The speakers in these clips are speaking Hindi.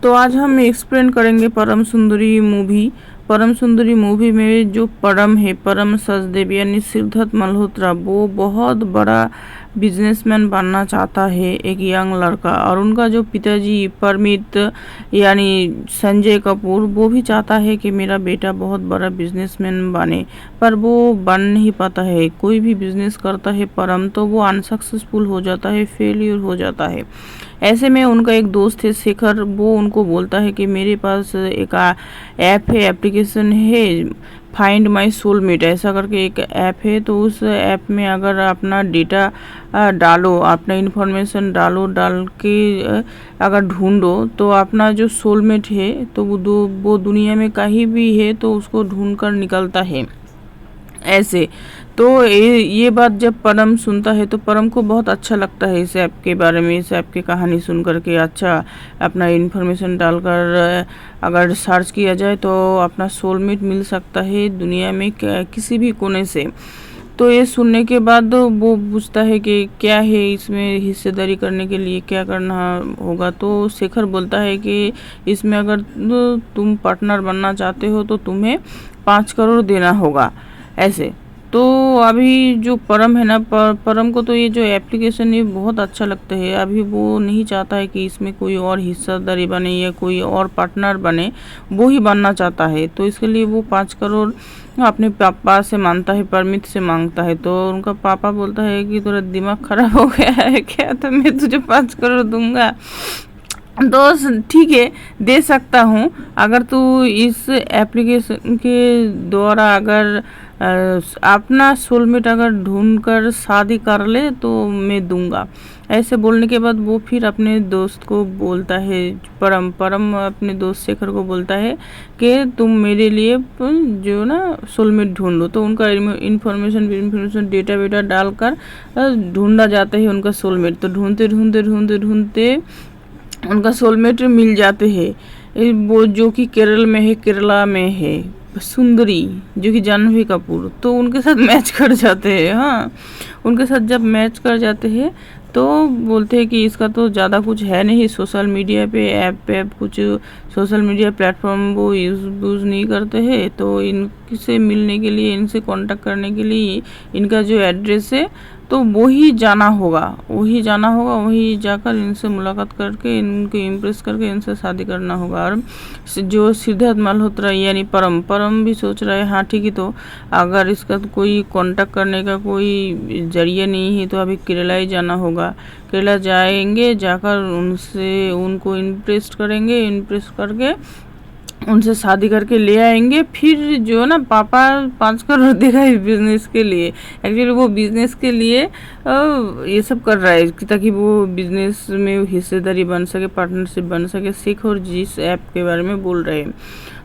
तो आज हम एक्सप्लेन करेंगे परम सुंदरी मूवी। परम सुंदरी मूवी में जो परम है, परम सचदेव यानी सिद्धार्थ मल्होत्रा, वो बहुत बड़ा बिजनेसमैन बनना चाहता है, एक यंग लड़का। और उनका जो पिताजी परमित यानी संजय कपूर, वो भी चाहता है कि मेरा बेटा बहुत बड़ा बिजनेसमैन बने, पर वो बन नहीं पाता है। कोई भी बिजनेस करता है परम तो वो अनसक्सेसफुल हो जाता है, फेलियर हो जाता है। ऐसे में उनका एक दोस्त है शेखर, वो उनको बोलता है कि मेरे पास एक ऐप है, एप्लीकेशन है, फाइंड माई सोलमेट ऐसा करके एक ऐप है। तो उस ऐप में अगर अपना डेटा डालो, अपना इन्फॉर्मेशन डाल के अगर ढूंढो तो अपना जो सोलमेट है तो वो दुनिया में कहीं भी है तो उसको ढूंढ कर निकलता है। ऐसे तो ये बात जब परम सुनता है तो परम को बहुत अच्छा लगता है इस ऐप के बारे में, इस ऐप की कहानी सुन करके। अच्छा, अपना इन्फॉर्मेशन डालकर अगर सर्च किया जाए तो अपना सोलमेट मिल सकता है दुनिया में किसी भी कोने से। तो ये सुनने के बाद वो पूछता है कि क्या है इसमें हिस्सेदारी करने के लिए क्या करना होगा। तो शेखर बोलता है कि इसमें अगर तुम पार्टनर बनना चाहते हो तो तुम्हें 5 करोड़ देना होगा। ऐसे तो अभी जो परम है ना, परम को तो ये जो एप्लीकेशन है बहुत अच्छा लगता है। अभी वो नहीं चाहता है कि इसमें कोई और हिस्सेदारी बने या कोई और पार्टनर बने, वो ही बनना चाहता है। तो इसके लिए वो 5 करोड़ अपने पापा से मांगता है, परमित से मांगता है। तो उनका पापा बोलता है कि तेरा दिमाग खराब हो गया है क्या, तो मैं तुझे 5 करोड़ दूंगा। तो ठीक है, दे सकता हूँ, अगर तू इस एप्लीकेशन के द्वारा अगर अपना सोलमेट अगर ढूंढ कर शादी कर ले तो मैं दूंगा। ऐसे बोलने के बाद वो फिर अपने दोस्त को बोलता है, परम अपने दोस्त शेखर को बोलता है कि तुम मेरे लिए जो ना सोलमेट ढूंढ लो। तो उनका इन्फॉर्मेशन डेटा वेटा डालकर ढूंढा जाता है उनका सोलमेट। तो ढूंढते उनका सोलमेट मिल जाते हैं। वो जो कि केरला में है, सुंदरी, जो कि जानवी कपूर। तो उनके साथ मैच कर जाते हैं। हाँ, उनके साथ जब मैच कर जाते हैं तो बोलते हैं कि इसका तो ज़्यादा कुछ है नहीं, सोशल मीडिया पे ऐप कुछ सोशल मीडिया प्लेटफॉर्म वो यूज़ नहीं करते हैं। तो इनसे मिलने के लिए, इनसे कांटेक्ट करने के लिए इनका जो एड्रेस है तो वही जाना होगा, वही जाकर इनसे मुलाकात करके, इनको इम्प्रेस करके इनसे शादी करना होगा। और जो सिद्धार्थ मल्होत्रा यानी परम भी सोच रहा है, हाँ ठीक है, तो अगर इसका तो कोई कांटेक्ट करने का कोई जरिया नहीं है तो अभी केरला ही जाना होगा। केरला जाएंगे, जाकर उनको इम्प्रेस करके उनसे शादी करके ले आएंगे। फिर जो ना पापा 5 करोड़ देगा इस बिज़नेस के लिए। एक्चुअली वो बिज़नेस के लिए ये सब कर रहा है ताकि वो बिज़नेस में हिस्सेदारी बन सके, पार्टनरशिप बन सके। सीख और जिस ऐप के बारे में बोल रहे हैं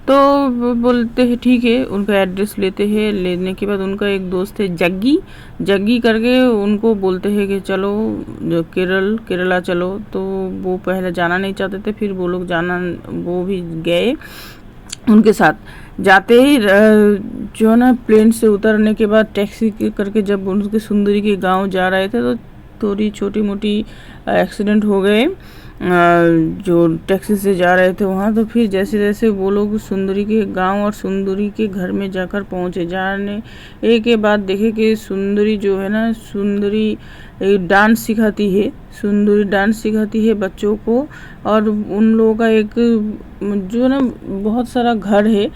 तो वो बोलते हैं ठीक है, उनका एड्रेस लेते हैं। लेने के बाद उनका एक दोस्त है जग्गी करके, उनको बोलते हैं कि चलो जो केरला चलो। तो वो पहले जाना नहीं चाहते थे, फिर वो लोग वो भी गए उनके साथ। जाते ही जो ना प्लेन से उतरने के बाद टैक्सी करके जब उनके सुंदरी के गांव जा रहे थे तो थोड़ी छोटी मोटी एक्सीडेंट हो गए जो टैक्सी से जा रहे थे वहाँ। तो फिर जैसे जैसे वो लोग सुंदरी के गांव और सुंदरी के घर में जाकर पहुँचे, जाने के बाद देखे कि सुंदरी जो है ना, सुंदरी डांस सिखाती है बच्चों को। और उन लोगों का एक जो ना बहुत सारा घर है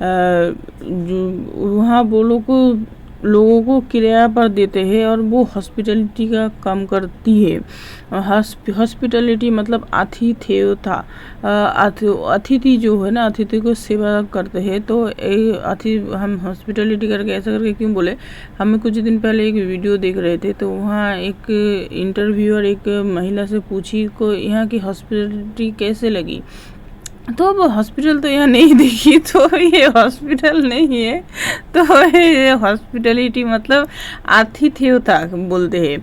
जो वहाँ वो लोगों को किराया पर देते हैं और वो हॉस्पिटलिटी का काम करती है। हॉस्पिटलिटी मतलब आतिथ्यता, अतिथि जो है ना, अतिथि को सेवा करते हैं। तो हम हॉस्पिटलिटी करके ऐसा करके क्यों बोले, हमें कुछ दिन पहले एक वीडियो देख रहे थे तो वहाँ एक इंटरव्यूअर एक महिला से पूछी को यहाँ की हॉस्पिटलिटी कैसे लगी। तो वो हॉस्पिटल तो यहाँ नहीं देखी, तो ये हॉस्पिटल नहीं है, तो ये हॉस्पिटलिटी मतलब आतिथ्यता बोलते हैं।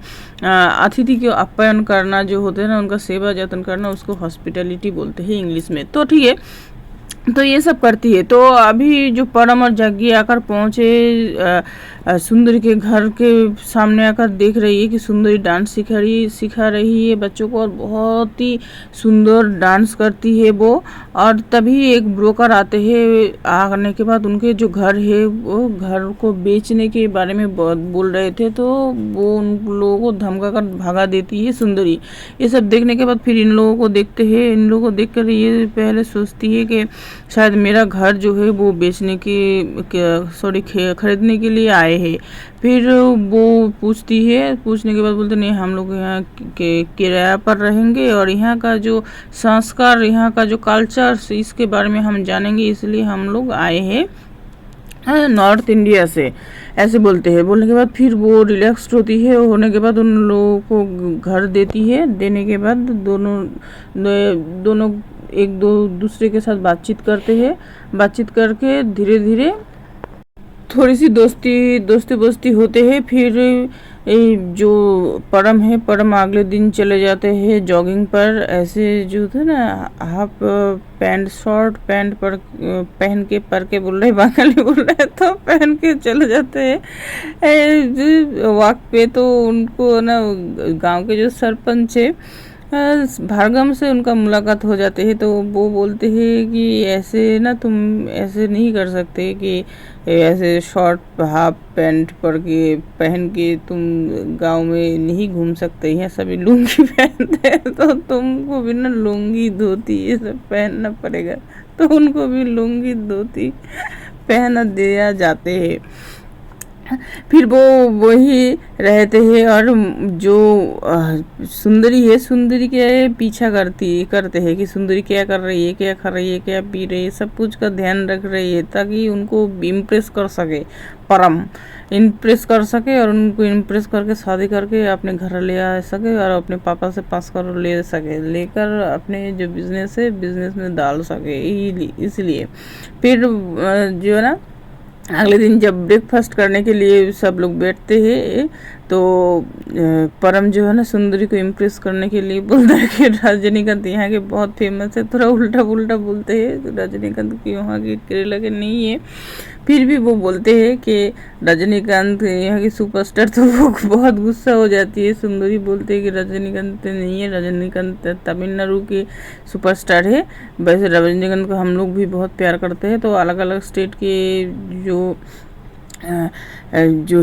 अतिथि को आप्यायन करना जो होते हैं ना, उनका सेवा जतन करना, उसको हॉस्पिटलिटी बोलते हैं इंग्लिश में। तो ठीक है, तो ये सब करती है। तो अभी जो परम और जग्गी आकर पहुँचे सुंदरी के घर के सामने आकर देख रही है कि सुंदरी डांस सिखा रही है बच्चों को, और बहुत ही सुंदर डांस करती है वो। और तभी एक ब्रोकर आते हैं, आने के बाद उनके जो घर है वो घर को बेचने के बारे में बहुत बोल रहे थे, तो वो उन लोगों को धमका कर भगा देती है सुंदरी। ये सब देखने के बाद फिर इन लोगों को देखते हैं, इन लोगों को देखकर ये पहले सोचती है कि शायद मेरा घर जो है वो बेचने के खरीदने के लिए आए हैं। फिर वो पूछती है, पूछने के बाद बोलते नहीं, हम लोग यहाँ के किराया पर रहेंगे और यहाँ का जो संस्कार, यहाँ का जो कल्चर, इसके बारे में हम जानेंगे, इसलिए हम लोग आए हैं नॉर्थ इंडिया से, ऐसे बोलते हैं। बोलने के बाद फिर वो रिलैक्स्ड होती है, होने के बाद उन लोगों को घर देती है। देने के बाद दोनों एक दो दूसरे के साथ बातचीत करते हैं। बातचीत करके धीरे धीरे थोड़ी सी दोस्ती होते हैं। फिर जो परम है, परम अगले दिन चले जाते हैं जॉगिंग पर। ऐसे जो थे ना, हाफ पैंट शॉर्ट पैंट पर पहन के, पर के बोल रहे बंगाली बोल रहे, तो पहन के चले जाते हैं वॉक पे। तो उनको ना गांव के जो सरपंच है भार्गम से उनका मुलाकात हो जाते हैं। तो वो बोलते हैं कि ऐसे ना तुम ऐसे नहीं कर सकते कि ऐसे शॉर्ट हाफ पैंट पहन के तुम गांव में नहीं घूम सकते, यहाँ सभी लुंगी पहनते हैं, तो तुमको भी ना लुंगी धोती ये सब पहनना पड़ेगा। तो उनको भी लुंगी धोती पहना दिया जाते हैं। फिर वो वही रहते हैं, और जो सुंदरी है, सुंदरी के पीछा करते हैं कि सुंदरी क्या कर रही है, क्या खा रही है, क्या पी रही है, सब कुछ का ध्यान रख रही है, ताकि उनको इम्प्रेस कर सके, परम इम्प्रेस कर सके, और उनको इम्प्रेस करके शादी करके अपने घर ले आ सके, और अपने पापा से पास कर ले सके, लेकर अपने जो बिजनेस है बिजनेस में डाल सके। इसलिए फिर जो है ना, अगले दिन जब ब्रेकफास्ट करने के लिए सब लोग बैठते हैं, तो परम जो है ना सुंदरी को इम्प्रेस करने के लिए बोलता है कि रजनीकांत यहाँ के बहुत फेमस है। थोड़ा उल्टा पुल्टा बोलते हैं, तो रजनीकांत की वहाँ की केरला के नहीं है। फिर भी वो बोलते हैं कि रजनीकांत यहाँ की सुपरस्टार, तो वो बहुत गुस्सा हो जाती है। सुंदरी बोलते हैं कि रजनीकांत नहीं है, रजनीकांत तमिलनाडु के सुपरस्टार है। वैसे रजनीकांत को हम लोग भी बहुत प्यार करते हैं। तो अलग अलग स्टेट के जो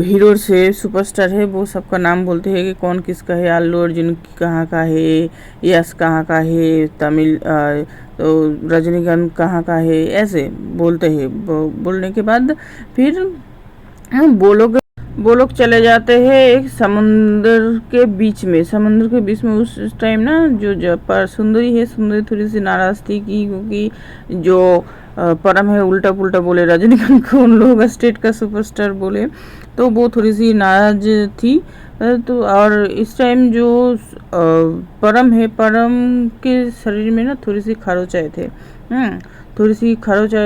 हीरो से सुपरस्टार है वो सबका नाम बोलते हैं कि कौन किसका है। अल्लू अर्जुन कहाँ का है, यश कहाँ का है, तमिल तो रजनीकांत कहाँ का है, ऐसे बोलते हैं। बोलने के बाद फिर वो लोग चले जाते हैं एक समुंदर के बीच में। उस टाइम ना जो पर सुंदरी थोड़ी सी नाराज थी क्योंकि जो परम है उल्टा पुल्टा बोले रजनीकांत को, उन लोगों का स्टेट का सुपरस्टार बोले, तो वो थोड़ी सी नाराज थी। तो और इस टाइम जो परम के शरीर में ना थोड़ी सी खरोच आए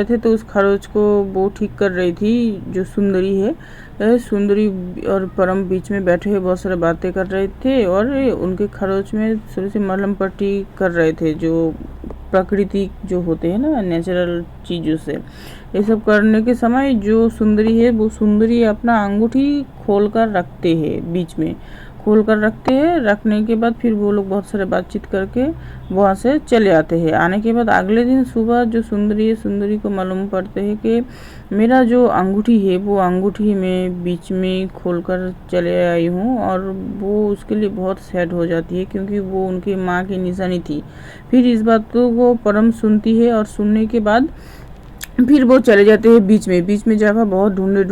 थे, तो उस खरोच को वो ठीक कर रही थी जो सुंदरी है। सुंदरी और परम बीच में बैठे हुए बहुत सारे बातें कर रहे थे, और उनके खरोच में थोड़ी सी मलहम पट्टी कर रहे थे, जो प्राकृतिक जो होते हैं ना, नेचुरल चीज़ों से। ये सब करने के समय जो सुंदरी है वो सुंदरी अपना अंगूठी खोल कर रखते हैं, बीच में खोल कर रखते हैं। रखने के बाद फिर वो लोग बहुत सारे बातचीत करके वहाँ से चले आते हैं। आने के बाद अगले दिन सुबह जो सुंदरी को मालूम पड़ते हैं कि मेरा जो अंगूठी है वो अंगूठी मैं बीच में खोल कर चले आई हूँ, और वो उसके लिए बहुत सैड हो जाती है क्योंकि वो उनकी माँ की निशानी थी। फिर इस बात को परम सुनती है, और सुनने के बाद फिर वो चले जाते हैं बीच में जाकर बहुत ढूंढने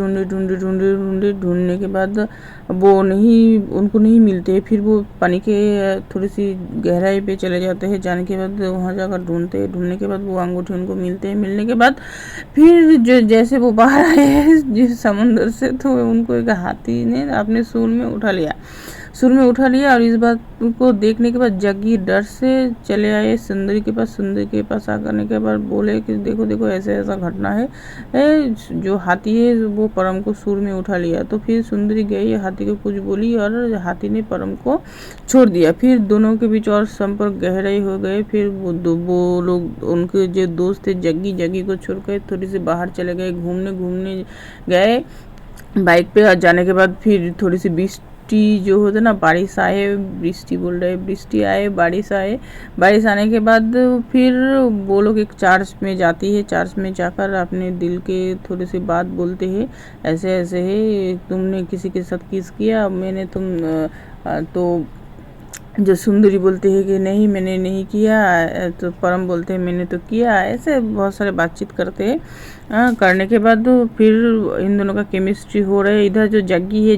के बाद वो उनको नहीं मिलते। फिर वो पानी के थोड़ी सी गहराई पे चले जाते हैं। जाने के बाद वहाँ जाकर ढूंढने के बाद वो अंगूठी उनको मिलते हैं। मिलने के बाद फिर जो जैसे वो बाहर आए हैं जिस समुंदर से, तो उनको एक हाथी ने अपने सूंड में उठा लिया। सुर में उठा लिया। और इस बात को देखने के बाद जग्गी डर से चले आए सुंदरी के पास। सुंदरी के पास आने के बाद बोले कि देखो देखो ऐसे ऐसा घटना है, जो हाथी है वो परम को सुर में उठा लिया। तो फिर सुंदरी गई, हाथी को कुछ बोली और हाथी ने परम को छोड़ दिया। फिर दोनों के बीच और संपर्क गहरे हो गए। फिर वो लोग, उनके जो दोस्त थे जग्गी को छोड़ कर थोड़ी सी बाहर चले गए, घूमने गए बाइक पे। जाने के बाद फिर थोड़ी सी बृष्टि जो होता ना, बारिश आए, बृष्टि आए, बारिश आए। बारिश आने के बाद फिर वो लोग एक चर्च में जाती है। चर्च में जाकर अपने दिल के थोड़ी सी बात बोलते हैं, ऐसे ऐसे है, तुमने किसी के साथ किस किया, मैंने तो जो सुंदरी बोलते हैं कि नहीं मैंने नहीं किया, तो परम बोलते हैं मैंने तो किया। ऐसे बहुत सारे बातचीत करते हैं। करने के बाद फिर इन दोनों का केमिस्ट्री हो रहा है। इधर जो जग्गी है,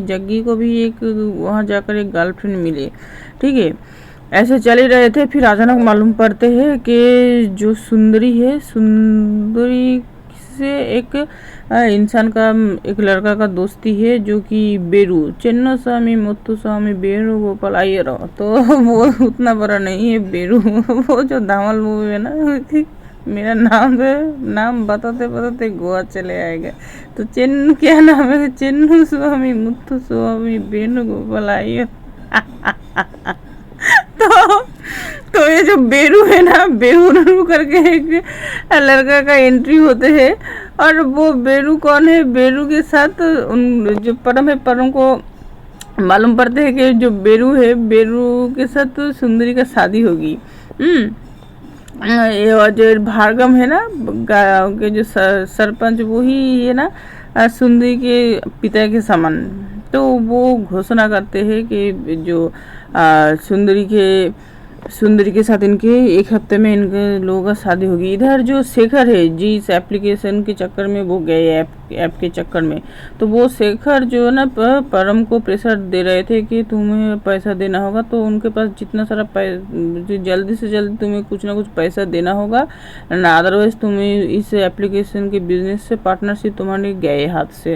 जग्गी को भी एक वहाँ जाकर एक गर्लफ्रेंड मिले, ठीक है। ऐसे चले रहे थे। फिर अचानक मालूम पड़ते हैं कि जो सुंदरी है, सुंदरी से एक इंसान का, एक लड़का का दोस्ती है जो कि बेरू, चेन्नो स्वामी मुत्तु स्वामी बेरू गोपाल आइयर। तो वो उतना बड़ा नहीं है बेरू, वो जो धमाल मूवी है ना, मेरा नाम बताते गोवा चले आएगा। तो क्या नाम है, चेन्नो स्वामी मुत्तु स्वामी बेरू गोपाल आइयर। तो ये जो बेरू है ना, बेरू करके एक लड़का का एंट्री होते हैं। और वो बेरू कौन है, बेरू के साथ उन जो परम है, परम को मालूम पड़ते हैं कि जो बेरू है, बेरू के साथ तो सुंदरी का शादी होगी। ये जो भार्गव है ना, गाँव के जो सरपंच, वही है ना सुंदरी के पिता के समान। तो वो घोषणा करते हैं कि जो सुंदरी के साथ इनके एक हफ्ते में इनके लोगों का शादी होगी। इधर जो शेखर है जी, इस एप्लीकेशन के चक्कर में वो गए, ऐप के चक्कर में। तो वो शेखर जो है ना परम को प्रेशर दे रहे थे कि तुम्हें पैसा देना होगा। तो उनके पास जितना सारा जल्दी से जल्दी तुम्हें कुछ ना कुछ पैसा देना होगा ना, अदरवाइज तुम्हें इस एप्लीकेशन के बिजनेस से पार्टनरशिप तुम्हारे गए हाथ से,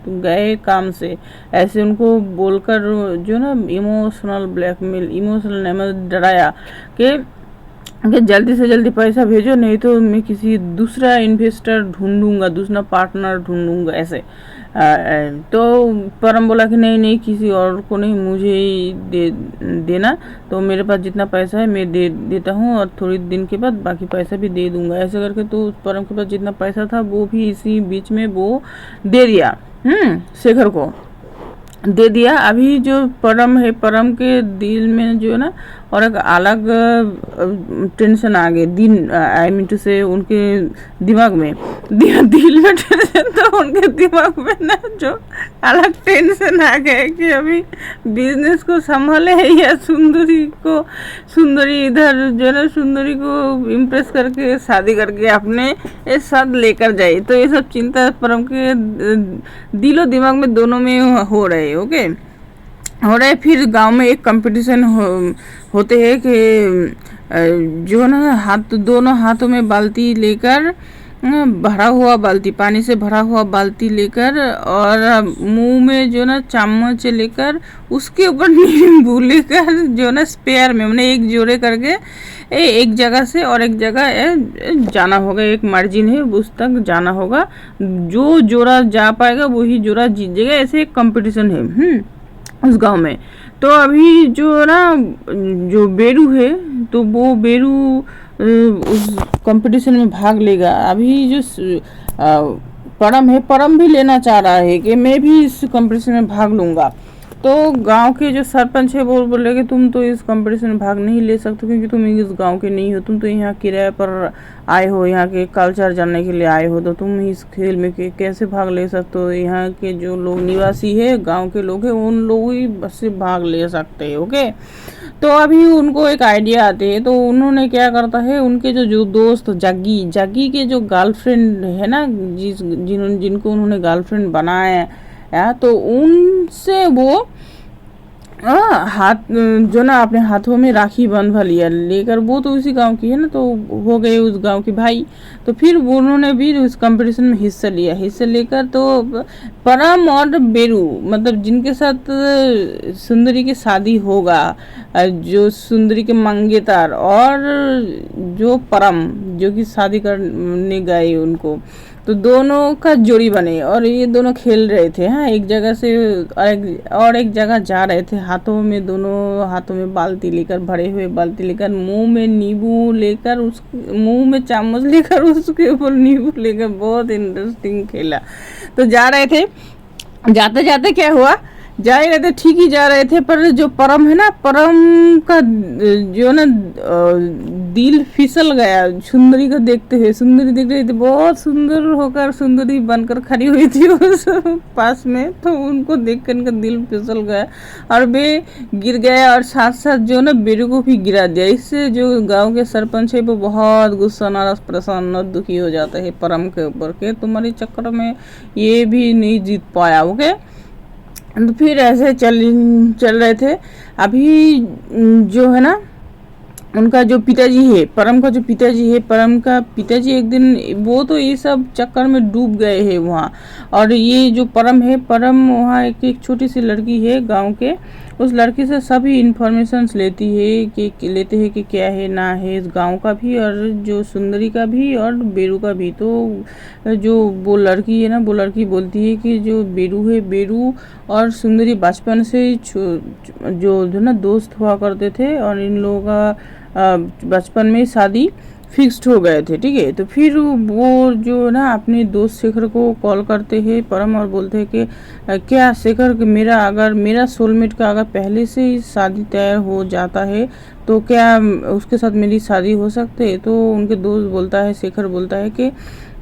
तुम गए काम से। ऐसे उनको बोलकर जो ना इमोशनल ब्लैकमेल, इमोशनल डराया कि जल्दी से जल्दी पैसा भेजो, नहीं तो मैं किसी दूसरा इन्वेस्टर ढूंढूंगा, दूसरा पार्टनर ढूंढूंगा ऐसे। तो परम बोला कि नहीं किसी और को नहीं, मुझे ही देना। तो मेरे पास जितना पैसा है मैं देता हूँ, और थोड़ी दिन के बाद बाकी पैसा भी दे दूंगा, ऐसे करके। तो परम के पास जितना पैसा था वो भी इसी बीच में वो दे दिया, शेखर को दे दिया। अभी जो परम है, परम के दिल में जो है ना और एक अलग टेंशन आ गई, आई मीन टू से उनके दिमाग में, दिल में टेंशन, तो उनके दिमाग में ना जो अलग टेंशन आ गए कि अभी बिजनेस को संभाले या सुंदरी इधर जो है ना सुंदरी को इम्प्रेस करके शादी करके अपने एक साथ लेकर जाए। तो ये सब चिंता परम के दिलो दिमाग में दोनों में हो रहे, ओके हो रहे। फिर गांव में एक कंपटीशन होते हैं कि जो ना दोनों हाथों में बाल्टी लेकर, भरा हुआ बाल्टी, पानी से भरा हुआ बाल्टी लेकर, और मुंह में जो ना चम्मच लेकर, उसके ऊपर नींबू लेकर जो ना स्पेयर में, मैंने एक जोड़े करके एक जगह से और एक जगह जाना होगा, एक मार्जिन है उस तक जाना होगा। जो जोड़ा जा पाएगा वही जोड़ा जीत जाएगा। ऐसे एक कंपटीशन है उस गांव में। तो अभी जो ना जो बेरू है, तो वो बेरू उस कंपटीशन में भाग लेगा। अभी जो परम है, परम भी लेना चाह रहा है कि मैं भी इस कंपटीशन में भाग लूँगा। तो गांव के जो सरपंच है वो बोले कि तुम तो इस कंपटीशन में भाग नहीं ले सकते, क्योंकि तुम इस गांव के नहीं हो, तुम तो यहाँ किराए पर आए हो, यहाँ के कल्चर जानने के लिए आए हो, तो तुम इस खेल में कैसे भाग ले सकते हो। यहाँ के जो लोग निवासी है, गांव के लोग हैं, उन लोग ही बस से भाग ले सकते हैं, ओके। तो अभी उनको एक आइडिया आते है। तो उन्होंने क्या करता है, उनके जो दोस्त जग्गी के जो गर्लफ्रेंड है ना, जिनको उन्होंने गर्लफ्रेंड बनाया, तो उनसे वो हाथ जो ना अपने हाथों में राखी बंधवा लिया लेकर, वो तो उसी गांव की है ना, तो हो गए उस गांव के भाई। तो फिर वो उन्होंने भी उस कंपटीशन में हिस्सा लिया, हिस्सा लेकर तो परम और बेरू मतलब जिनके साथ सुंदरी की शादी होगा, जो सुंदरी के मंगेतर और जो परम जो कि शादी करने गए उनको, तो दोनों का जोड़ी बने और ये दोनों खेल रहे थे। हाँ, एक जगह से और एक जगह जा रहे थे, हाथों में दोनों हाथों में बाल्टी लेकर, भरे हुए बाल्टी लेकर, मुंह में नींबू लेकर, उस मुंह में चम्मच लेकर उसके ऊपर नींबू लेकर, बहुत इंटरेस्टिंग खेला। तो जा रहे थे, जाते जाते क्या हुआ, जा ही रहे थे, ठीक ही जा रहे थे, पर जो परम है ना, परम का जो ना दिल फिसल गया सुंदरी को देखते हुए। सुंदरी देख रही थी, बहुत सुंदर होकर सुंदरी बनकर खड़ी हुई थी उस पास में, तो उनको देखकर इनका दिल फिसल गया और वे गिर गया, और साथ साथ जो ना बेरू को भी गिरा दिया। इससे जो गांव के सरपंच है वो बहुत गुस्सा, नाराज, परेशान और दुखी हो जाता है परम के ऊपर के तुम्हारे चक्कर में ये भी नहीं जीत पाया। ओके, तो फिर ऐसे चल रहे थे। अभी जो है ना उनका जो पिताजी है, परम का जो पिताजी है, परम का पिताजी एक दिन वो तो ये सब चक्कर में डूब गए हैं वहाँ। और ये जो परम है, परम वहाँ एक छोटी सी लड़की है गांव के, उस लड़की से सभी इंफॉर्मेशंस लेती है कि क्या है ना है इस गांव का भी, और जो सुंदरी का भी और बेरू का भी। तो जो वो लड़की है ना, वो लड़की बोलती है कि जो बेरू है, बेरू और सुंदरी बचपन से जो ना दोस्त हुआ करते थे, और इन लोगों का बचपन में शादी फिक्स्ड हो गए थे। ठीक है, तो फिर वो जो ना अपने दोस्त शेखर को कॉल करते हैं परम और बोलते हैं कि क्या शेखर, अगर मेरा सोलमेट का अगर पहले से ही शादी तय हो जाता है तो क्या उसके साथ मेरी शादी हो सकती है। तो उनके दोस्त बोलता है, शेखर बोलता है कि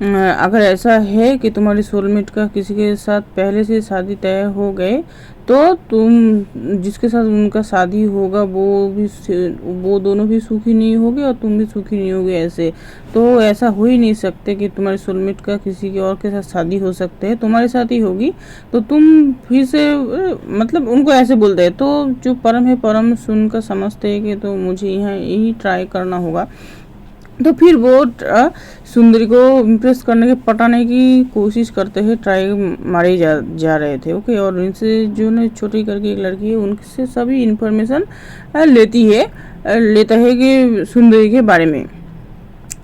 अगर ऐसा है कि तुम्हारी सोलमेट का किसी के साथ पहले से शादी तय हो गए, तो तुम जिसके साथ उनका शादी होगा वो दोनों भी सुखी नहीं होगे और तुम भी सुखी नहीं होगे। ऐसे तो ऐसा हो ही नहीं सकते कि तुम्हारे सोलमेट का किसी के और के साथ शादी हो सकते है, तुम्हारे साथ ही होगी। तो तुम फिर से मतलब उनको ऐसे बोलते हैं। तो जो परम है, परम सुनकर समझते हैं कि तो मुझे यहाँ यही ट्राई करना होगा। तो फिर वो सुंदरी को इम्प्रेस करने के पटाने की कोशिश करते हैं, ट्राई मारे जा रहे थे। ओके, और इनसे जो ना छोटी करके एक लड़की है, उनसे सभी इंफॉर्मेशन लेता है कि सुंदरी के बारे में।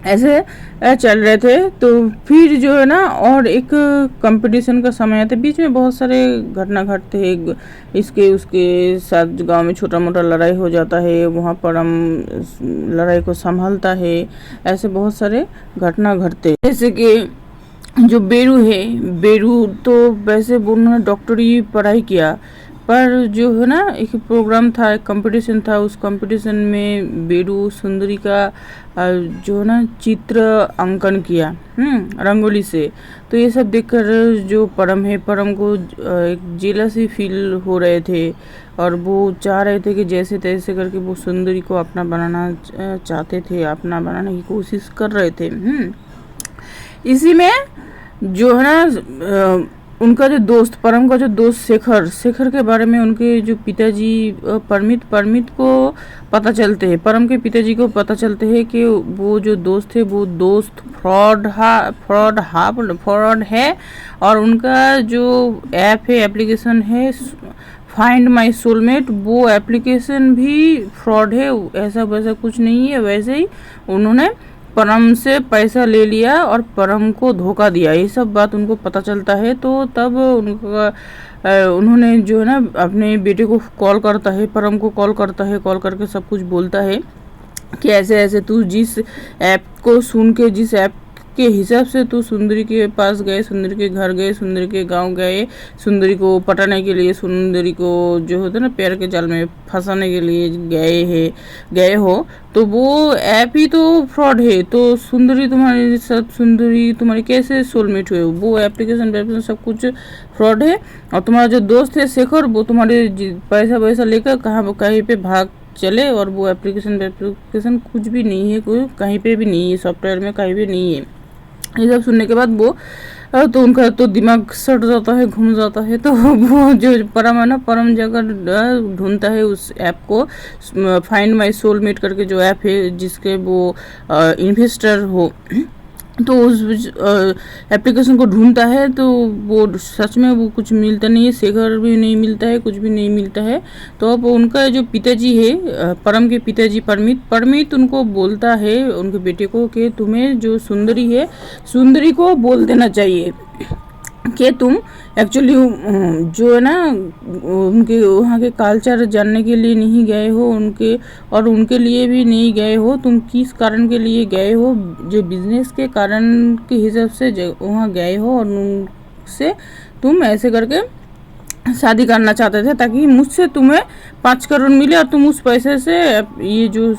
ऐसे चल रहे थे। तो फिर जो है ना, और एक कंपटीशन का समय आता है, बीच में बहुत सारे घटना घटते हैं, इसके उसके साथ गांव में छोटा मोटा लड़ाई हो जाता है, वहाँ पर हम लड़ाई को संभालता है। ऐसे बहुत सारे घटना घटते हैं, जैसे कि जो बेरू है, बेरू तो वैसे उन्होंने डॉक्टरी पढ़ाई किया, पर जो है ना एक प्रोग्राम था, एक कंपटीशन था, उस कंपटीशन में बेरू सुंदरी का जो है ना चित्र अंकन किया रंगोली से। तो ये सब देखकर जो परम है, परम को एक जेलसी फील हो रहे थे, और वो चाह रहे थे कि जैसे तैसे करके वो सुंदरी को अपना बनाना चाहते थे, अपना बनाने की कोशिश कर रहे थे। इसी में जो है ना उनका जो दोस्त, परम का जो दोस्त शेखर के बारे में उनके जो पिताजी परमित को पता चलते हैं, परम के पिताजी को पता चलते हैं कि वो जो दोस्त है, वो दोस्त फ्रॉड है, और उनका जो ऐप है, एप्लीकेशन है फाइंड माई सोलमेट, वो एप्लीकेशन भी फ्रॉड है। ऐसा वैसा कुछ नहीं है, वैसे ही उन्होंने परम से पैसा ले लिया और परम को धोखा दिया, ये सब बात उनको पता चलता है। तो तब उन्होंने जो है ना अपने बेटे को कॉल करता है, परम को कॉल करता है, कॉल करके सब कुछ बोलता है कि ऐसे ऐसे तू जिस ऐप को सुन के, जिस ऐप के हिसाब से तू सुंदरी के पास गए, सुंदरी के घर गए, सुंदरी के गांव गए, सुंदरी को पटाने के लिए, सुंदरी को जो होता है ना पैर के जाल में फंसाने के लिए गए हो, तो वो ऐप ही तो फ्रॉड है। तो सुंदरी तुम्हारी कैसे सोलमेट हुए, वो एप्लीकेशन सब कुछ फ्रॉड है। और तुम्हारा जो दोस्त है शेखर, वो तुम्हारे पैसा लेकर कहीं पे भाग चले, और वो एप्लीकेशन कुछ भी नहीं है, कोई कहीं पे भी नहीं है, सॉफ्टवेयर में कहीं भी नहीं है। ये सब सुनने के बाद वो तो उनका तो दिमाग सट जाता है, घूम जाता है। तो वो जो परम है ना, परम जगह ढूंढता है उस ऐप को, फाइंड माई सोलमेट करके जो ऐप है जिसके वो इन्वेस्टर हो, तो उस एप्लीकेशन को ढूंढता है। तो वो सच में वो कुछ मिलता नहीं है, शेखर भी नहीं मिलता है, कुछ भी नहीं मिलता है। तो अब उनका जो पिताजी है, परम के पिताजी परमित उनको बोलता है, उनके बेटे को, कि तुम्हें जो सुंदरी है, सुंदरी को बोल देना चाहिए कि तुम एक्चुअली जो है ना, उनके वहाँ के कल्चर जानने के लिए नहीं गए हो, उनके और उनके लिए भी नहीं गए हो। तुम किस कारण के लिए गए हो, जो बिजनेस के कारण के हिसाब से वहाँ गए हो, और उनसे तुम ऐसे करके शादी करना चाहते थे ताकि मुझसे तुम्हें 5 करोड़ मिले, और तुम उस पैसे से ये जो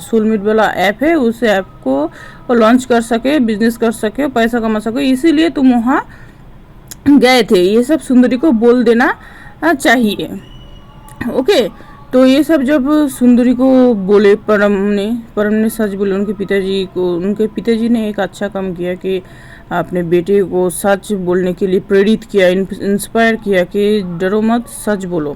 सोलमेट वाला ऐप है उस ऐप को लॉन्च कर सके, बिजनेस कर सके, पैसा कमा सके, इसीलिए तुम वहाँ गए थे। ये सब सुंदरी को बोल देना चाहिए। ओके, तो ये सब जब सुंदरी को बोले, परम ने सच बोले उनके पिताजी को। उनके पिताजी ने एक अच्छा काम किया कि अपने बेटे को सच बोलने के लिए प्रेरित किया, इंस्पायर किया कि डरो मत, सच बोलो।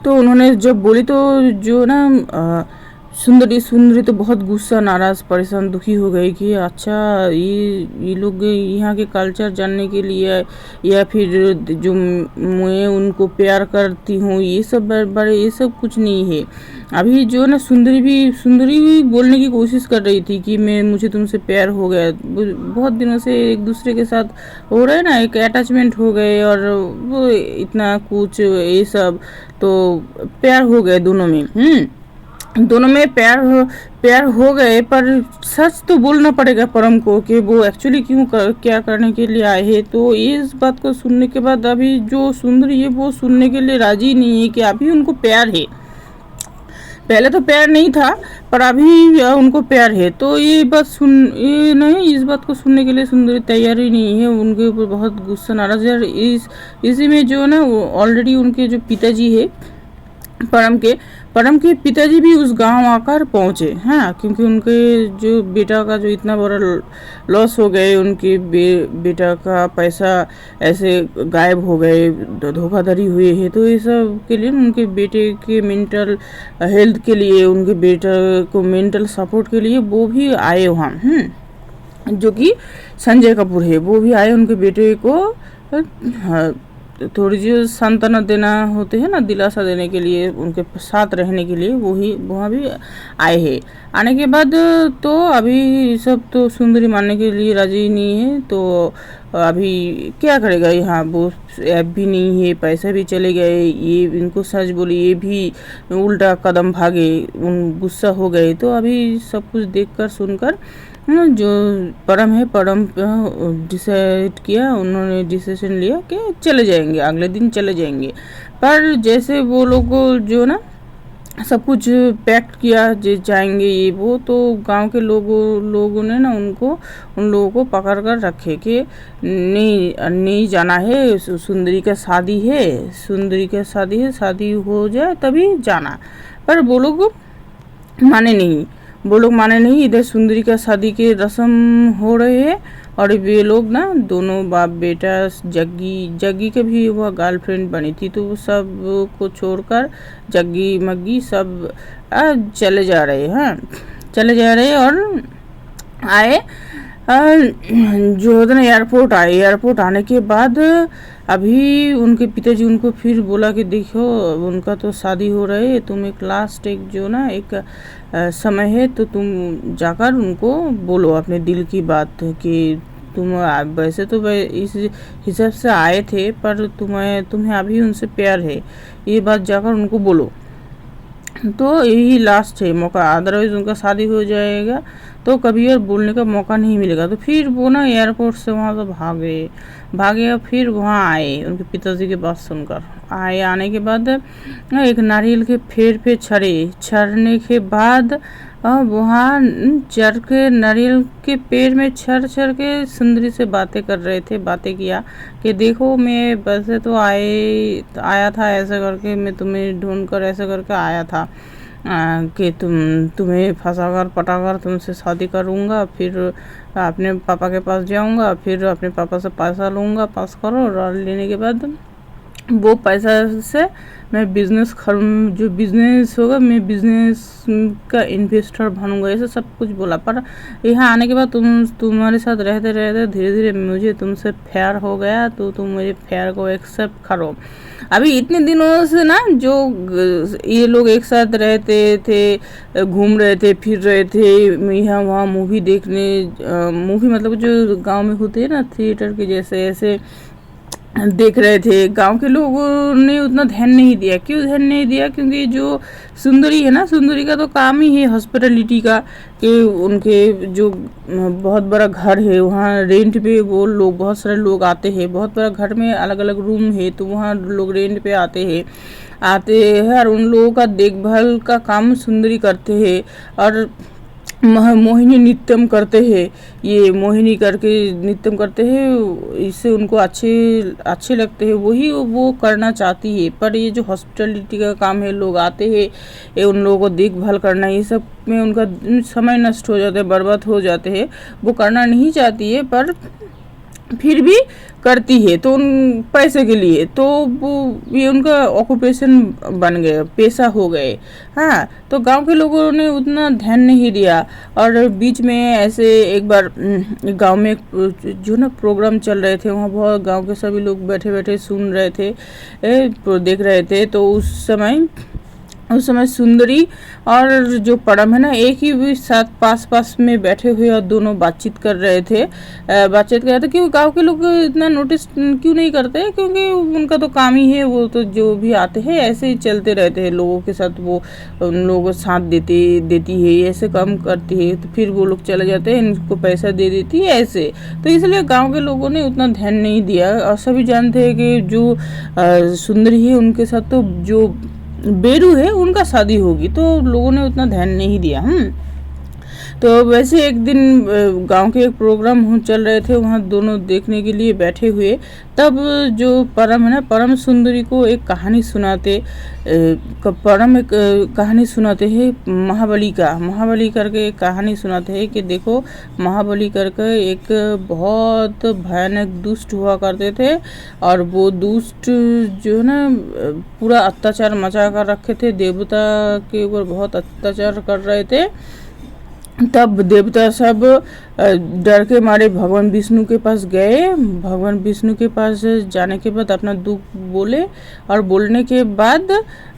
तो उन्होंने जब बोली तो जो ना सुंदरी तो बहुत गुस्सा, नाराज़, परेशान, दुखी हो गई कि अच्छा ये लोग यहाँ के कल्चर जानने के लिए, या फिर जो मैं उनको प्यार करती हूँ, ये सब बड़े, ये सब कुछ नहीं है। अभी जो ना सुंदरी भी बोलने की कोशिश कर रही थी कि मुझे तुमसे प्यार हो गया, बहुत दिनों से एक दूसरे के साथ हो रहा है ना, एक अटैचमेंट हो गए, और वो इतना कुछ ये सब, तो प्यार हो गए दोनों में। दोनों में प्यार हो गए, पर सच तो बोलना पड़ेगा परम को कि वो एक्चुअली क्या करने के लिए आए हैं। तो इस बात को सुनने के बाद अभी जो सुंदरी है वो सुनने के लिए राजी नहीं है कि अभी उनको प्यार है। पहले तो प्यार नहीं था, पर अभी उनको प्यार है। तो ये नहीं, इस बात को सुनने के लिए सुंदरी तैयार ही नहीं है। उनके ऊपर बहुत गुस्सा, नाराज है। इसी में जो ना ऑलरेडी उनके जो पिताजी है, परम के पिताजी भी उस गांव आकर पहुंचे हैं, क्योंकि उनके जो बेटा का जो इतना बड़ा लॉस हो गए, उनके बेटा का पैसा ऐसे गायब हो गए, धोखाधड़ी हुई है। तो ये सब के लिए उनके बेटे के मेंटल हेल्थ के लिए, उनके बेटा को मेंटल सपोर्ट के लिए वो भी आए वहाँ, जो कि संजय कपूर है, वो भी आए उनके बेटे को थोड़ी जो सांत्वना देना होते हैं ना, दिलासा देने के लिए, उनके साथ रहने के लिए, वहाँ भी आए हैं। आने के बाद तो अभी सब तो सुंदरी मानने के लिए राजी नहीं है। तो अभी क्या करेगा, यहाँ वो ऐप भी नहीं है, पैसे भी चले गए, ये इनको सच बोली, ये भी उल्टा कदम भागे, गुस्सा हो गए। तो अभी सब कुछ देखकर सुनकर जो परम डिसाइड किया, उन्होंने डिसीजन लिया कि चले जाएंगे, अगले दिन चले जाएंगे। पर जैसे वो लोग जो ना सब कुछ पैक्ट किया जे जाएंगे ये वो, तो गांव के लोगों ने ना उन लोगों को पकड़ कर रखे कि नहीं जाना है, सुंदरी का शादी है, शादी हो जाए तभी जाना। पर वो लोग माने नहीं। इधर सुंदरी का शादी के रस्म हो रहे हैं, और ये लोग ना दोनों बाप बेटा, जग्गी के भी वह गर्लफ्रेंड बनी थी, तो वो सब को छोड़कर जग्गी मग्गी सब चले जा रहे हैं। और आए जो होता ना एयरपोर्ट आने के बाद अभी उनके पिताजी उनको फिर बोला कि देखो उनका तो शादी हो रहा है, तुम एक लास्ट एक जो ना एक समय है, तो तुम जाकर उनको बोलो अपने दिल की बात कि तुम वैसे तो इस हिसाब से आए थे, पर तुम्हें अभी उनसे प्यार है, ये बात जाकर उनको बोलो। तो यही लास्ट है मौका, अदरवाइज उनका शादी हो जाएगा तो कभी और बोलने का मौका नहीं मिलेगा। तो फिर वो ना एयरपोर्ट से वहाँ से भागे और फिर वहाँ आए, उनके पिताजी के बात सुनकर आने के बाद एक नारियल के पेड़ पे चढ़ने के बाद वहाँ चढ़ के नारियल के पेड़ में चढ़ के सुंदरी से बातें कर रहे थे। बातें किया कि देखो मैं वैसे तो आया था ऐसा करके, मैं तुम्हें ढूंढ कर ऐसा करके आया था, कि तुम्हें फंसाकर पटाकर तुमसे शादी करूँगा, फिर अपने पापा के पास जाऊँगा, फिर अपने पापा से पैसा लूँगा, पास करो, और लेने के बाद वो पैसा से मैं जो बिज़नेस होगा मैं बिज़नेस का इन्वेस्टर बनूंगा, ऐसा सब कुछ बोला। पर यहाँ आने के बाद तुम्हारे साथ रहते रहते धीरे धीरे मुझे तुमसे प्यार हो गया, तो तुम मेरे प्यार को एक्सेप्ट करो। अभी इतने दिनों से ना जो ये लोग एक साथ रहते थे, घूम रहे थे, फिर रहे थे, यहाँ वहाँ मूवी देखने, मूवी मतलब जो गांव में होते हैं ना थिएटर के जैसे, ऐसे देख रहे थे। गांव के लोगों ने उतना ध्यान नहीं दिया। क्यों ध्यान नहीं दिया? क्योंकि जो सुंदरी है ना, सुंदरी का तो काम ही है हॉस्पिटलिटी का, कि उनके जो बहुत बड़ा घर है वहाँ रेंट पे वो लोग, बहुत सारे लोग आते हैं, बहुत बड़ा घर में अलग अलग रूम है, तो वहाँ लोग रेंट पे आते हैं और उन लोगों का देखभाल का काम सुंदरी करते हैं। और मोहिनी नृत्यम करते हैं, ये मोहिनी करके नृत्यम करते हैं, इससे उनको अच्छे लगते हैं, वही वो करना चाहती है। पर ये जो हॉस्पिटलिटी का काम है, लोग आते हैं, ये उन लोगों को देखभाल करना, ये सब में उनका समय नष्ट हो जाता है, बर्बाद हो जाते हैं, वो करना नहीं चाहती है, पर फिर भी करती है, तो उन पैसे के लिए, तो वो ये उनका ऑक्यूपेशन बन गए, पेशा हो गए। हाँ, तो गांव के लोगों ने उतना ध्यान नहीं दिया। और बीच में ऐसे एक बार गांव में जो ना प्रोग्राम चल रहे थे, वहाँ बहुत गांव के सभी लोग बैठे बैठे सुन रहे थे, देख रहे थे। तो उस समय सुंदरी और जो परम है ना, एक ही साथ पास में बैठे हुए और दोनों बातचीत कर रहे थे। क्योंकि गांव के लोग इतना नोटिस क्यों नहीं करते? क्योंकि उनका तो काम ही है, वो तो जो भी आते हैं ऐसे ही चलते रहते हैं लोगों के साथ, वो उन लोगों को साथ देती है, ऐसे काम करती है, तो फिर वो लोग चले जाते हैं, इनको पैसा दे देती है ऐसे। तो इसलिए गाँव के लोगों ने उतना ध्यान नहीं दिया। और सभी जानते हैं कि जो सुंदरी है उनके साथ तो जो बेरू है उनका शादी होगी, तो लोगों ने उतना ध्यान नहीं दिया। तो वैसे एक दिन गांव के एक प्रोग्राम चल रहे थे, वहाँ दोनों देखने के लिए बैठे हुए, तब जो परम है ना, परम सुंदरी को एक कहानी सुनाते, परम एक कहानी सुनाते हैं महाबली करके एक कहानी सुनाते हैं कि देखो, महाबली करके एक बहुत भयानक दुष्ट हुआ करते थे, और वो दुष्ट जो है ना पूरा अत्याचार मचा कर रखे थे, देवता के ऊपर बहुत अत्याचार कर रहे थे। तब देवता सब डर के मारे भगवान विष्णु के पास गए। भगवान विष्णु के पास जाने के बाद अपना दुख बोले, और बोलने के बाद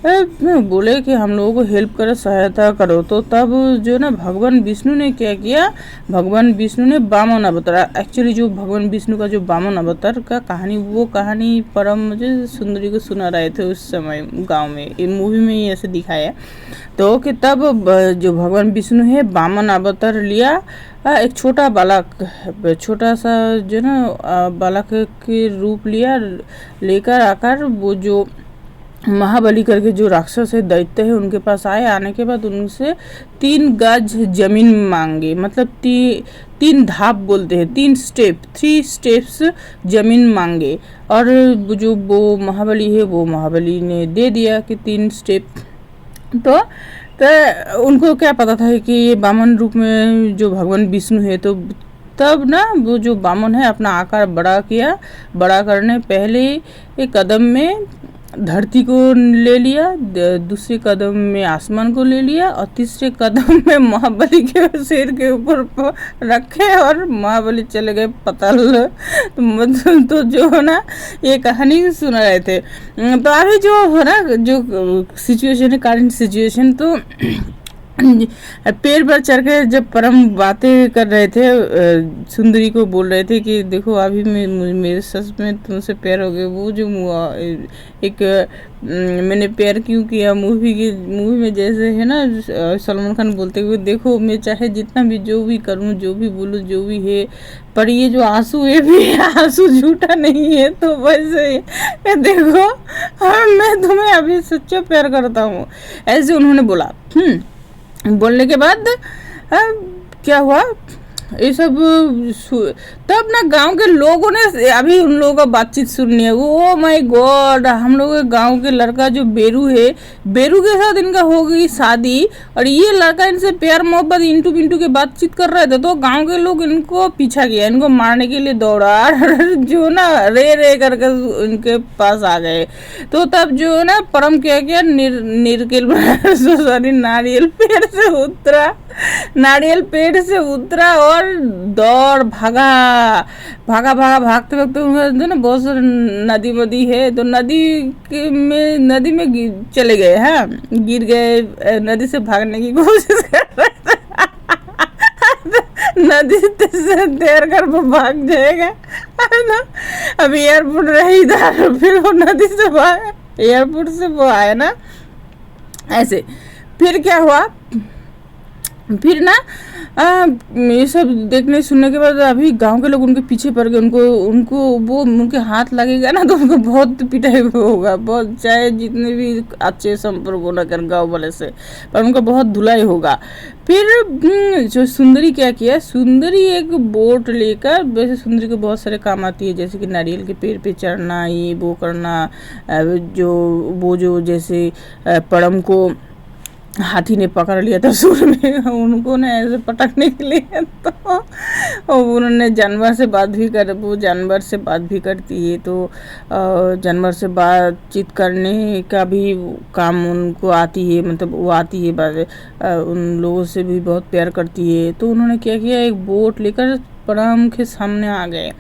बोले कि हम लोगों को हेल्प करो, सहायता करो। तो तब जो ना भगवान विष्णु ने क्या किया, भगवान विष्णु ने वामन अवतार, एक्चुअली जो भगवान विष्णु का जो वामन अवतार का कहानी, वो कहानी परम मुझे सुंदरी को सुना रहे थे उस समय गांव में, मूवी में ही ऐसे दिखाया। तो कि तब जो भगवान विष्णु है वामन अवतार लिया, एक छोटा बालक, छोटा सा जो ना बालक के रूप लिया, लेकर आकर वो जो महाबली करके जो राक्षस है, दैत्य है, उनके पास आए। आने के बाद उनसे 3 गज जमीन मांगे, मतलब 3 धाप बोलते हैं, 3 स्टेप्स जमीन मांगे। और जो वो महाबली है, वो महाबली ने दे दिया कि 3 स्टेप। तो उनको क्या पता था कि ये वामन रूप में जो भगवान विष्णु है। तो तब ना वो जो वामन है अपना आकार बड़ा किया, बड़ा करने पहले एक कदम में धरती को ले लिया, दूसरे कदम में आसमान को ले लिया, और तीसरे कदम में महाबली के सिर के ऊपर रखे, और महाबली चले गए पताल। तो जो है ना, ये कहानी सुना रहे थे। तो अभी जो है ना, जो सिचुएशन है, करंट सिचुएशन, तो पेड़ पर चढ़ के जब परम बातें कर रहे थे, सुंदरी को बोल रहे थे कि देखो, अभी मेरे सच में तुमसे प्यार हो गया। वो जो एक मैंने प्यार क्यों किया मूवी में जैसे है ना, सलमान खान बोलते हुए, देखो मैं चाहे जितना भी जो भी करूं, जो भी बोलूं, जो भी है, पर ये जो आंसू है भी आंसू झूठा नहीं है। तो वैसे देखो, मैं तुम्हें अभी सच्चा प्यार करता हूँ, ऐसे उन्होंने बोला। बोलने के बाद क्या हुआ, ये सब तब ना गांव के लोगों ने अभी उन लोगों का बातचीत सुननी है। ओ माय गॉड, हम लोग के गांव के लड़का जो बेरू है, बेरू के साथ इनका हो गई शादी और ये लड़का इनसे प्यार मोहब्बत इंटू पिंटू के बातचीत कर रहे थे, तो गांव के लोग इनको पीछा किया, इनको मारने के लिए दौड़ा जो ना रे रे करके इनके पास आ गए। तो तब जो है ना परम क्या किया, निरकेल सॉरी नारियल पेड़ से उतरा, नारियल पेड़ से उतरा और दौड़ भागा भागा भागा भागते भागते उन्होंने ना बहुत सारे नदी वदी है तो नदी में चले गए हैं, गिर गए, नदी से भागने की कोशिश कर रहे थे नदी से तैर कर वो भाग जाएगा है ना। अब एयरपोर्ट रही इधर, फिर वो नदी से भागा, एयरपोर्ट से वो आया ना ऐसे। फिर क्या हुआ, फिर ना ये सब देखने सुनने के बाद अभी गांव के लोग उनके पीछे पड़ गए, उनको वो उनके हाथ लगेगा ना तो उनको बहुत पिटाई होगा, बहुत, चाहे जितने भी अच्छे संपर्क हो ना कर गाँव वाले से, पर उनका बहुत धुलाई होगा। फिर जो सुंदरी क्या किया, सुंदरी एक बोट लेकर, वैसे सुंदरी को बहुत सारे काम आती है, जैसे कि नारियल के पेड़ पे चढ़ना, ये वो करना, जो जैसे परम को हाथी ने पकड़ लिया था सुर में, उनको ना ऐसे पटकने के लिए, तो उन्होंने जानवर से बात भी कर, वो जानवर से बात भी करती है, तो जानवर से बातचीत करने का भी काम उनको आती है, मतलब वो आती है बात, उन लोगों से भी बहुत प्यार करती है। तो उन्होंने क्या किया, एक बोट लेकर परम के सामने आ गए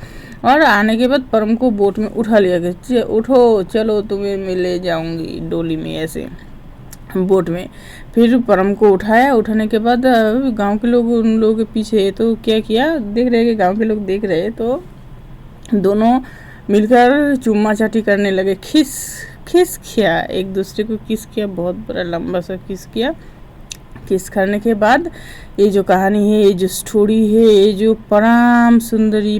और आने के बाद परम को बोट में उठा लिया गया, उठो चलो तुम्हें मैं ले जाऊंगी डोली में, ऐसे बोट में। फिर परम को उठाया, उठाने के बाद गांव के लोग उन लोगों के पीछे, तो क्या किया, देख रहे कि गांव के लोग देख रहे, तो दोनों मिलकर चुम्मा चाटी करने लगे, किस किया, एक दूसरे को किस किया, बहुत बड़ा लंबा सा किस किया। किस करने के बाद ये जो कहानी है, ये जो स्टोरी है, ये जो परम सुंदरी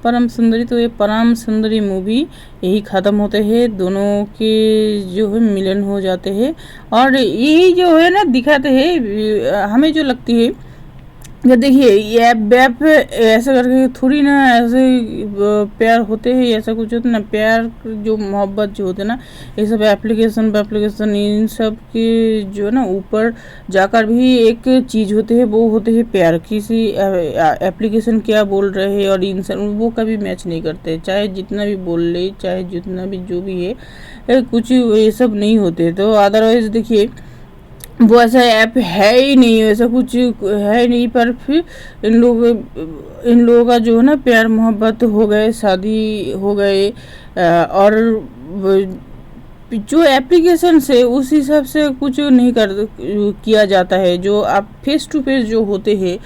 परम सुंदरी, तो ये परम सुंदरी मूवी यही ख़त्म होते हैं, दोनों के जो है मिलन हो जाते हैं। और यही जो है ना दिखाते हैं, हमें जो लगती है कि देखिए ये बैप ऐसा करके थोड़ी ना ऐसे प्यार होते हैं, ऐसा कुछ होता है ना, प्यार जो मोहब्बत जो होते हैं ना, ये सब एप्लीकेशन इन सब के जो ना ऊपर जाकर भी एक चीज़ होते हैं, वो होते हैं प्यार। किसी एप्लीकेशन क्या बोल रहे हैं और इंसान वो कभी मैच नहीं करते, चाहे जितना भी बोल ले, चाहे जितना भी जो भी है, कुछ ये सब नहीं होते। तो अदरवाइज देखिए वो ऐसा ऐप है ही नहीं, ऐसा कुछ है नहीं, पर फिर इन लोगों का जो है ना प्यार मोहब्बत हो गए, शादी हो गए, और जो एप्लीकेशन से उस हिसाब से कुछ नहीं किया जाता है। जो आप फेस टू फेस जो होते हैं,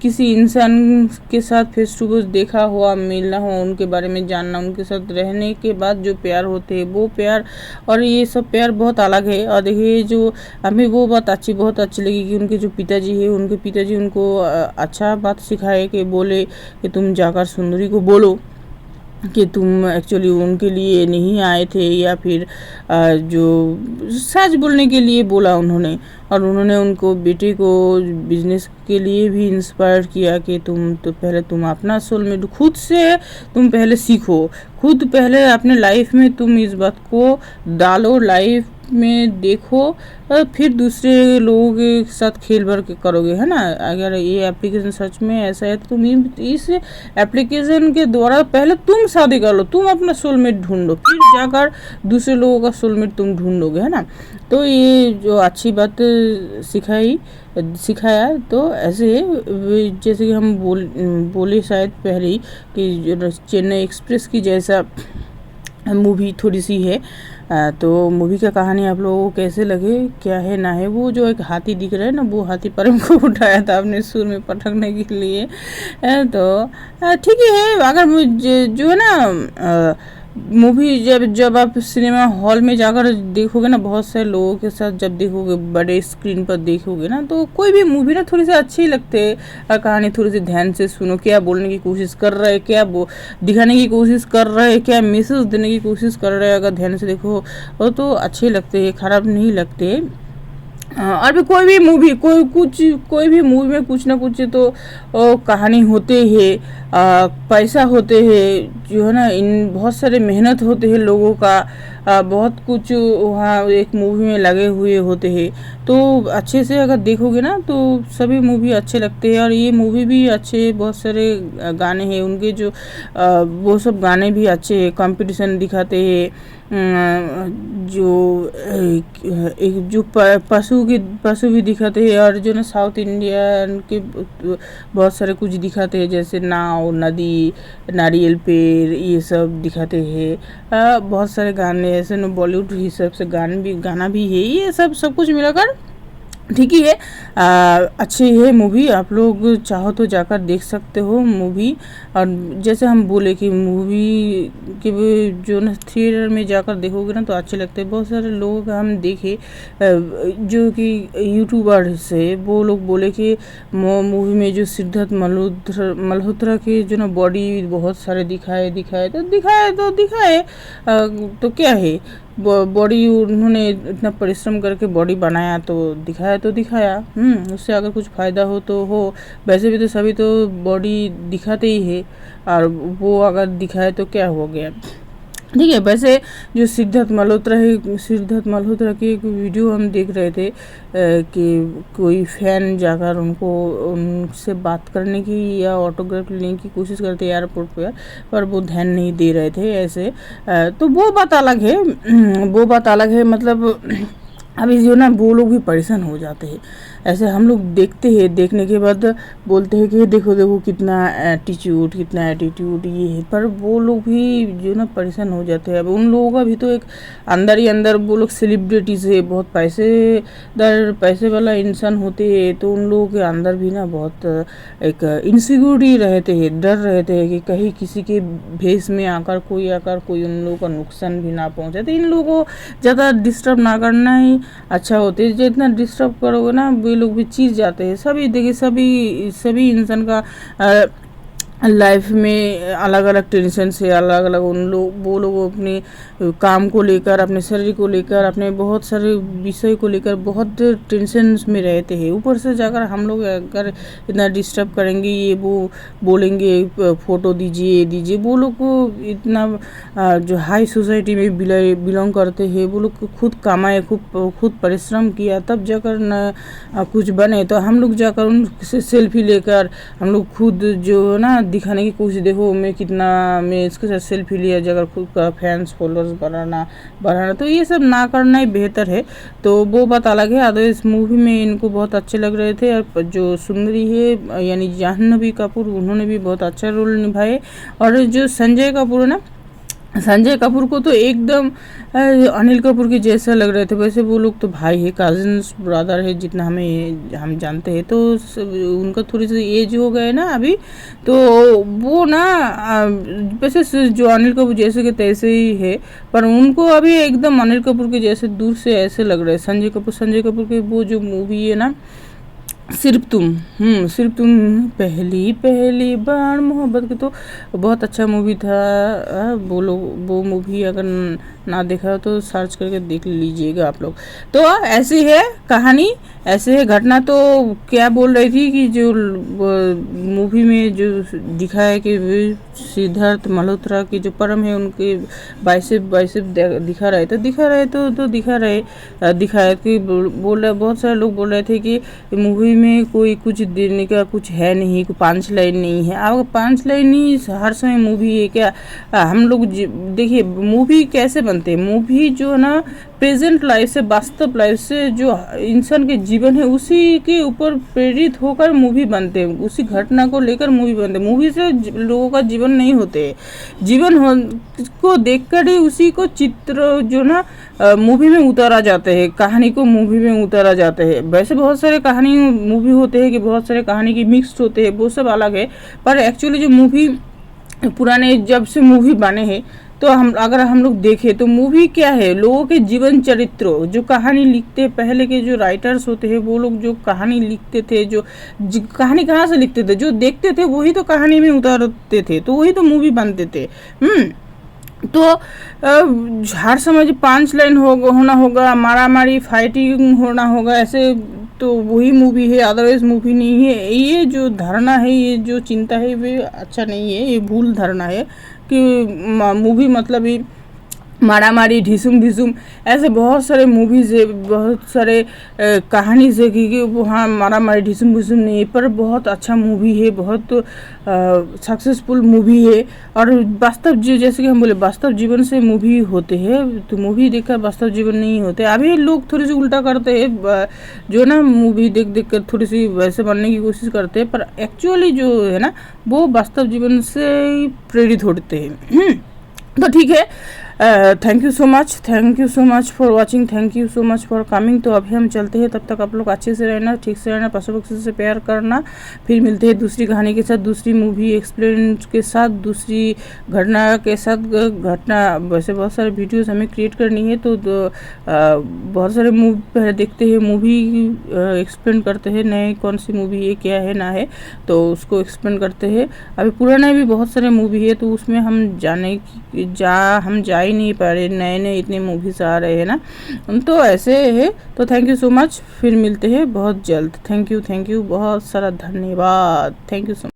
किसी इंसान के साथ फेस टू फेस देखा हुआ, मिलना हो, उनके बारे में जानना, उनके साथ रहने के बाद जो प्यार होते हैं वो प्यार और ये सब प्यार बहुत अलग है। और देखिए जो हमें वो बात बहुत अच्छी लगी कि उनके जो पिताजी है, उनके पिताजी उनको अच्छा बात सिखाए कि बोले कि तुम जाकर सुंदरी को बोलो कि तुम एक्चुअली उनके लिए नहीं आए थे, या फिर जो सच बोलने के लिए बोला उन्होंने। और उन्होंने उनको बेटे को बिजनेस के लिए भी इंस्पायर किया कि पहले तुम अपना सोलमेट खुद से तुम पहले सीखो, खुद पहले अपने लाइफ में तुम इस बात को डालो, लाइफ में देखो, और फिर दूसरे लोगों के साथ खेल भर के करोगे, है ना। अगर ये एप्लीकेशन सच में ऐसा है तो तुम इस एप्लीकेशन के द्वारा पहले तुम शादी कर लो, तुम अपना सोलमेट ढूंढो, फिर जाकर दूसरे लोगों का सोलमेट तुम ढूंढोगे, है ना। तो ये जो अच्छी बात सिखाया, तो ऐसे जैसे कि हम बोले शायद पहले ही कि चेन्नई एक्सप्रेस की जैसा मूवी थोड़ी सी है। तो मूवी का कहानी आप लोगों को कैसे लगे, क्या है ना है। वो जो एक हाथी दिख रहा है ना, वो हाथी परम को उठाया था अपने सुर में पटकने के लिए। तो ठीक है, अगर मुझे जो है ना मूवी जब आप सिनेमा हॉल में जाकर देखोगे ना, बहुत सारे लोगों के साथ जब देखोगे, बड़े स्क्रीन पर देखोगे ना, तो कोई भी मूवी ना थोड़ी सी अच्छी लगती है। कहानी थोड़ी सी ध्यान से सुनो, क्या बोलने की कोशिश कर रहे हैं, क्या दिखाने की कोशिश कर रहे हैं, क्या मैसेज देने की कोशिश कर रहे हैं, अगर ध्यान से देखो वो तो अच्छे लगते हैं, ख़राब नहीं लगते। और भी कोई भी मूवी में कुछ ना कुछ तो कहानी होते हैं, पैसा होते हैं जो है ना, इन बहुत सारे मेहनत होते हैं लोगों का, बहुत कुछ वहाँ एक मूवी में लगे हुए होते हैं। तो अच्छे से अगर देखोगे ना तो सभी मूवी अच्छे लगते हैं, और ये मूवी भी अच्छे, बहुत सारे गाने हैं उनके जो वो सब गाने भी अच्छे हैं, कंपटीशन दिखाते हैं। जो एक जो पशु भी दिखाते हैं, और जो ना साउथ इंडियन के बहुत सारे कुछ दिखाते हैं, जैसे नाव, नदी, नारियल पेड़, ये सब दिखाते हैं। बहुत सारे गाने ऐसे ना बॉलीवुड हिसाब से गाना भी है, ये सब कुछ मिलाकर ठीक ही है। अच्छी है मूवी, आप लोग चाहो तो जाकर देख सकते हो मूवी। और जैसे हम बोले कि मूवी के जो ना थिएटर में जाकर देखोगे ना तो अच्छे लगते हैं। बहुत सारे लोग हम देखे जो कि यूट्यूबर्स है, वो लोग बोले कि मूवी में जो सिद्धार्थ मल्होत्रा के जो ना बॉडी बहुत सारे दिखाए तो क्या है, बॉडी उन्होंने इतना परिश्रम करके बॉडी बनाया तो दिखाया। उससे अगर कुछ फ़ायदा हो तो हो, वैसे भी तो सभी तो बॉडी दिखाते ही है, और वो अगर दिखाए तो क्या हो गया, ठीक है। वैसे जो सिद्धार्थ मल्होत्रा की एक वीडियो हम देख रहे थे कि कोई फैन जाकर उनसे बात करने की या ऑटोग्राफ लेने की कोशिश करते एयरपोर्ट पर वो ध्यान नहीं दे रहे थे ऐसे। तो वो बात अलग है मतलब अभी जो ना वो लोग भी परेशान हो जाते हैं ऐसे। हम लोग देखते हैं, देखने के बाद बोलते हैं कि देखो कितना एटीट्यूड ये है, पर वो लोग भी जो ना परेशान हो जाते हैं। अब उन लोगों का भी तो एक अंदर ही अंदर, वो लोग सेलिब्रिटीज़ है, बहुत पैसे वाला इंसान होते हैं, तो उन लोगों के अंदर भी ना बहुत एक इनसिक्योरिटी रहते हैं, डर रहते हैं कि कहीं किसी के भेष में आकर कोई उन लोगों का नुकसान भी ना पहुँचे। तो इन लोगों को ज़्यादा डिस्टर्ब ना करना ही अच्छा होता है। जितना डिस्टर्ब करोगे ना वे लोग भी चीज जाते हैं। सभी देखिए, सभी इंसान का लाइफ में अलग अलग टेंशन से अलग अलग वो लोग अपने काम को लेकर, अपने शरीर को लेकर, अपने बहुत सारे विषय को लेकर बहुत टेंशन में रहते हैं। ऊपर से जाकर हम लोग अगर इतना डिस्टर्ब करेंगे, ये वो बोलेंगे फ़ोटो दीजिए, वो लोग को इतना जो हाई सोसाइटी में बिलोंग करते हैं, वो लोग खुद कमाए, खुद परिश्रम किया तब जाकर न कुछ बने। तो हम लोग जाकर उनसे सेल्फी लेकर हम लोग खुद जो ना दिखाने की कोशिश, देखो मैं इसके साथ सेल्फी लिया, जगह खुद का फैंस फॉलोअर्स बढ़ाना, तो ये सब ना करना ही बेहतर है। तो वो बात अलग है। अदर इस मूवी में इनको बहुत अच्छे लग रहे थे, और जो सुंदरी है यानी जाह्नवी कपूर, उन्होंने भी बहुत अच्छा रोल निभाए। और जो संजय कपूर है ना, संजय कपूर को तो एकदम अनिल कपूर के जैसा लग रहे थे। वैसे वो लोग तो भाई है, कजिन्स ब्रदर है जितना हम जानते हैं। तो उनका थोड़ी सी एज हो गए ना अभी, तो वो ना वैसे जो अनिल कपूर जैसे के तैसे ही है, पर उनको अभी एकदम अनिल कपूर के जैसे दूर से ऐसे लग रहे हैं। संजय कपूर के वो जो मूवी है ना, सिर्फ तुम पहली बार मोहब्बत की, तो बहुत अच्छा मूवी था। वो मूवी अगर ना देखा हो तो सर्च करके देख लीजिएगा आप लोग। तो ऐसी है कहानी, ऐसे है घटना। तो क्या बोल रही थी कि जो मूवी में जो दिखाया कि सिद्धार्थ मल्होत्रा की जो परम है, उनके बाइसेप दिखाया कि बहुत सारे लोग बोल रहे थे कि मूवी में कोई कुछ देने का कुछ है नहीं, कोई पांच लाइन नहीं है। अब पांच लाइन नहीं हर समय मूवी है क्या? हम लोग देखिए मूवी कैसे बनते हैं, मूवी जो है ना प्रेजेंट लाइफ से, वास्तव लाइफ से जो इंसान के जीवन है उसी के ऊपर प्रेरित होकर मूवी बनते हैं, उसी घटना को लेकर मूवी बनते हैं। मूवी से लोगों का जीवन नहीं होते, को देखकर ही उसी को चित्र जो ना मूवी में उतारा जाते हैं, कहानी को मूवी में उतारा जाते हैं। वैसे बहुत सारे कहानी मूवी होते हैं कि बहुत सारे कहानी की मिक्स्ड होते हैं, वो सब अलग है। पर एक्चुअली जो मूवी पुराने जब से मूवी बने हैं, तो अगर हम लोग देखें तो मूवी क्या है, लोगों के जीवन चरित्र जो कहानी लिखते, पहले के जो राइटर्स होते हैं वो लोग जो कहानी लिखते थे, जो कहानी कहाँ से लिखते थे, जो देखते थे वही तो कहानी में उतारते थे, तो वही तो मूवी बनते थे। तो हर समय जो 5 लाइन होना होगा, मारा मारी फाइटिंग होना होगा, ऐसे तो वही मूवी है, अदरवाइज मूवी नहीं है। ये जो धारणा है, ये जो चिंता है, वे अच्छा नहीं है, ये भूल धारणा है कि मूवी मतलब ही मारा मारी ढिसुम ढिसुम। ऐसे बहुत सारे मूवीज़ है, बहुत सारे कहानी से कि वहाँ मारा मारी ढिसुम ढिसुम नहीं है, पर बहुत अच्छा मूवी है, बहुत सक्सेसफुल मूवी है। और वास्तव जैसे कि हम बोले वास्तव जीवन से मूवी होते हैं, तो मूवी देखकर वास्तव जीवन नहीं होते। अभी लोग थोड़ी सी उल्टा करते हैं, जो ना मूवी देख देख कर थोड़ी सी वैसे बनने की कोशिश करते हैं, पर एक्चुअली जो है ना वो वास्तव जीवन से प्रेरित होते हैं। तो ठीक है, thank you so much for watching, thank you so much for coming. तो अभी हम चलते हैं, तब तक आप लोग अच्छे से रहना, ठीक से रहना, पशु पक्षी से प्यार करना। फिर मिलते हैं दूसरी कहानी के साथ, दूसरी मूवी एक्सप्लेन के साथ, दूसरी घटना के साथ। घटना वैसे बहुत सारे वीडियोस हमें क्रिएट करनी है, तो बहुत सारे मूवी पहले देखते हैं, मूवी एक्सप्लेन करते हैं, नए कौन सी मूवी है, क्या है ना है, तो उसको एक्सप्लेन करते हैं। अभी पुराने भी बहुत सारे मूवी है, तो उसमें हम हम जा ही नहीं पा रहे, नए नए इतने मूवीज आ रहे हैं ना, तो ऐसे है। तो थैंक यू सो मच, फिर मिलते हैं बहुत जल्द। थैंक यू बहुत सारा धन्यवाद, थैंक यू सो मच।